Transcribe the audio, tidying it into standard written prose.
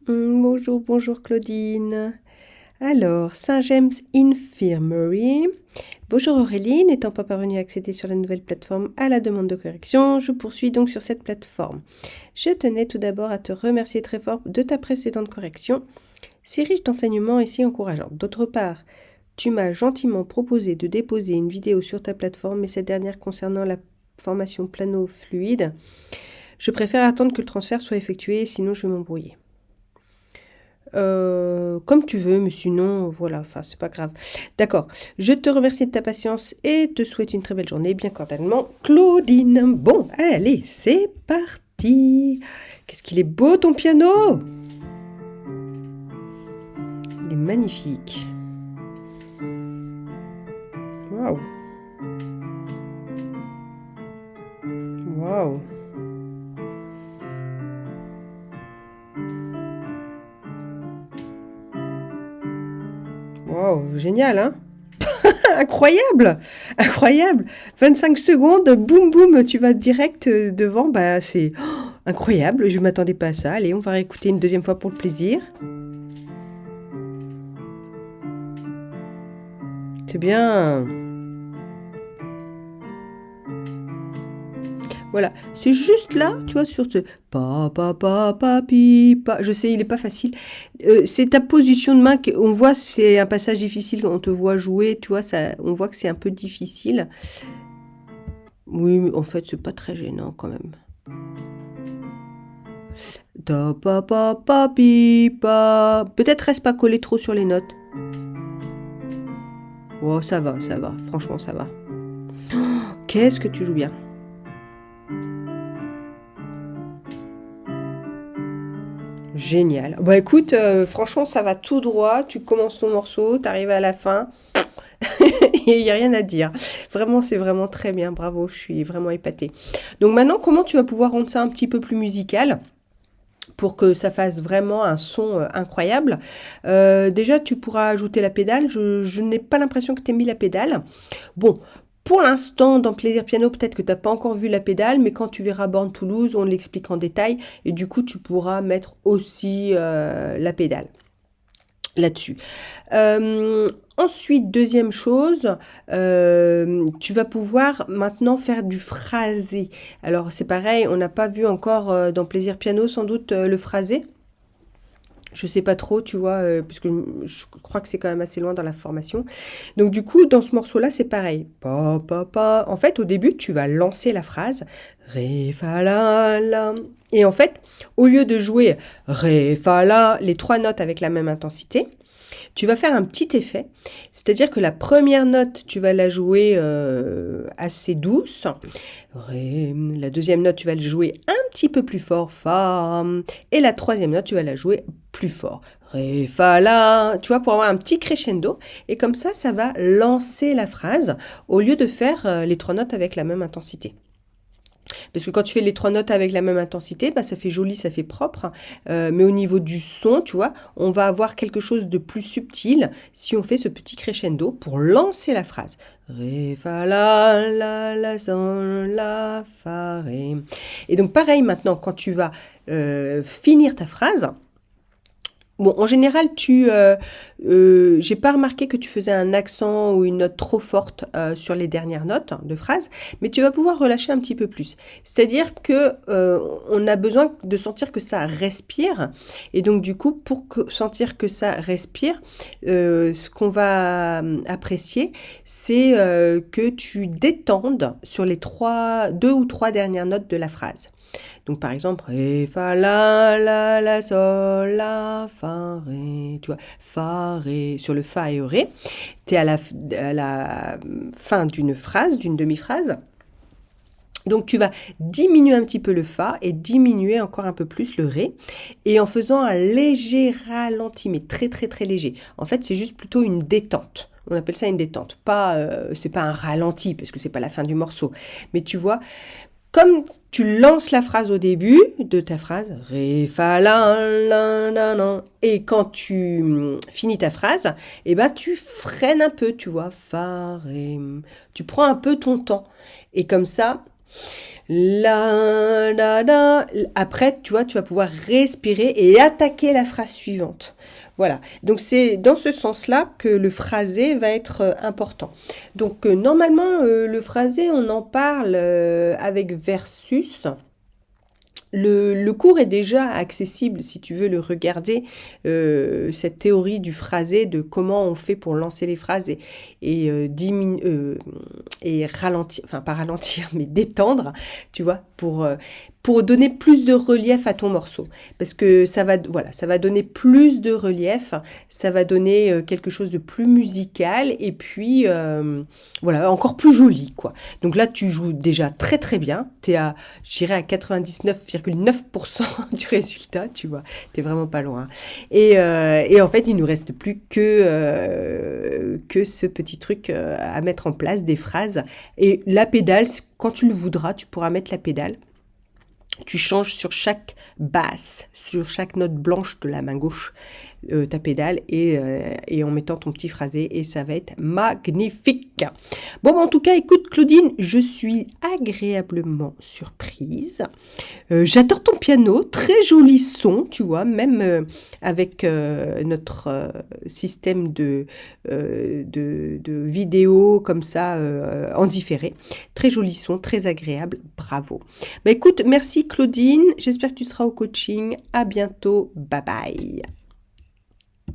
Bonjour, bonjour Claudine. Alors, Saint-James Infirmary. Bonjour Aurélie, n'étant pas parvenue à accéder sur la nouvelle plateforme à la demande de correction, je poursuis donc sur cette plateforme. Je tenais tout d'abord à te remercier très fort de ta précédente correction, si riche d'enseignements et si encourageante. D'autre part, tu m'as gentiment proposé de déposer une vidéo sur ta plateforme, mais cette dernière concernant la formation plano-fluide. Je préfère attendre que le transfert soit effectué, sinon je vais m'embrouiller. Comme tu veux, mais sinon, voilà, enfin, c'est pas grave. D'accord. Je te remercie de ta patience et te souhaite une très belle journée. Bien cordialement, Claudine. Bon, allez, c'est parti. Qu'est-ce qu'il est beau ton piano! Il est magnifique. Waouh. Waouh. Waouh, génial, hein? Incroyable! Incroyable! 25 secondes, boum boum, tu vas direct devant, bah c'est incroyable, je ne m'attendais pas à ça. Allez, on va réécouter une deuxième fois pour le plaisir. C'est bien. Voilà, c'est juste là, tu vois, sur ce pa. Je sais, il est pas facile. C'est ta position de main on voit, c'est un passage difficile. On te voit jouer, tu vois, ça, on voit que c'est un peu difficile. Oui, mais en fait, c'est pas très gênant quand même. Ta pa. Peut-être reste pas collé trop sur les notes. Oh, ça va, ça va. Franchement, ça va. Oh, qu'est-ce que tu joues bien. Génial. Bah écoute, franchement, ça va tout droit. Tu commences ton morceau, tu arrives à la fin. Il n'y a rien à dire. Vraiment, c'est vraiment très bien. Bravo, je suis vraiment épatée. Donc maintenant, comment tu vas pouvoir rendre ça un petit peu plus musical pour que ça fasse vraiment un son incroyable? Déjà, tu pourras ajouter la pédale. Je n'ai pas l'impression que tu aies mis la pédale. Bon, pour l'instant, dans Plaisir Piano, peut-être que tu n'as pas encore vu la pédale, mais quand tu verras Born Toulouse, on l'explique en détail, et du coup, tu pourras mettre aussi la pédale là-dessus. Ensuite, deuxième chose, tu vas pouvoir maintenant faire du phrasé. Alors, c'est pareil, on n'a pas vu encore dans Plaisir Piano, sans doute, le phrasé. Je sais pas trop, tu vois, puisque je crois que c'est quand même assez loin dans la formation. Donc du coup, dans ce morceau-là, c'est pareil. Pa. En fait, au début, tu vas lancer la phrase ré fa la. Et en fait, au lieu de jouer ré fa la, les trois notes avec la même intensité, tu vas faire un petit effet, c'est-à-dire que la première note, tu vas la jouer assez douce. Ré. La deuxième note, tu vas la jouer un petit peu plus fort, fa. Et la troisième note, tu vas la jouer plus fort. Ré, fa, la. Tu vois, pour avoir un petit crescendo. Et comme ça va lancer la phrase au lieu de faire les trois notes avec la même intensité. Parce que quand tu fais les trois notes avec la même intensité, bah, ça fait joli, ça fait propre. Mais au niveau du son, tu vois, on va avoir quelque chose de plus subtil si on fait ce petit crescendo pour lancer la phrase. Ré, fa, la, sol, la, fa, ré. Et donc pareil maintenant, quand tu vas finir ta phrase, bon, en général, j'ai pas remarqué que tu faisais un accent ou une note trop forte sur les dernières notes de phrase, mais tu vas pouvoir relâcher un petit peu plus. C'est-à-dire que on a besoin de sentir que ça respire, et donc du coup, sentir que ça respire, ce qu'on va apprécier, c'est que tu détendes sur les deux ou trois dernières notes de la phrase. Donc par exemple, ré, fa, la, sol, la, fa, ré, tu vois, fa, ré, sur le fa et le ré, tu es à la fin d'une phrase, d'une demi-phrase. Donc tu vas diminuer un petit peu le fa et diminuer encore un peu plus le ré, et en faisant un léger ralenti, mais très très très léger. En fait, c'est juste plutôt une détente. On appelle ça une détente. C'est pas un ralenti parce que c'est pas la fin du morceau. Mais tu vois, comme tu lances la phrase au début de ta phrase, ré, fa, la, et quand tu finis ta phrase, eh ben, tu freines un peu, tu vois, fa, ré, tu prends un peu ton temps. Et comme ça, la, la, la. Après, tu vois, tu vas pouvoir respirer et attaquer la phrase suivante. Voilà. Donc, c'est dans ce sens-là que le phrasé va être important. Donc, normalement, le phrasé, on en parle avec Versus. Le cours est déjà accessible si tu veux le regarder, cette théorie du phrasé, de comment on fait pour lancer les phrases et ralentir, enfin pas ralentir, mais détendre, tu vois, pour donner plus de relief à ton morceau. Parce que ça va donner plus de relief, ça va donner quelque chose de plus musical et puis, voilà, encore plus joli, quoi. Donc là, tu joues déjà très très bien, t'es à je dirais à 99,9% du résultat, tu vois. T'es vraiment pas loin. Et en fait, il nous reste plus que ce petit truc à mettre en place, des phrases. Et la pédale, quand tu le voudras, tu pourras mettre la pédale. Tu changes sur chaque basse, sur chaque note blanche de la main gauche, ta pédale et en mettant ton petit phrasé et ça va être magnifique. Bon, en tout cas, écoute Claudine, je suis agréablement surprise. J'adore ton piano, très joli son, tu vois, même avec notre système de vidéo comme ça en différé. Très joli son, très agréable, bravo. Bah écoute, merci Claudine, j'espère que tu seras au coaching. À bientôt, bye bye.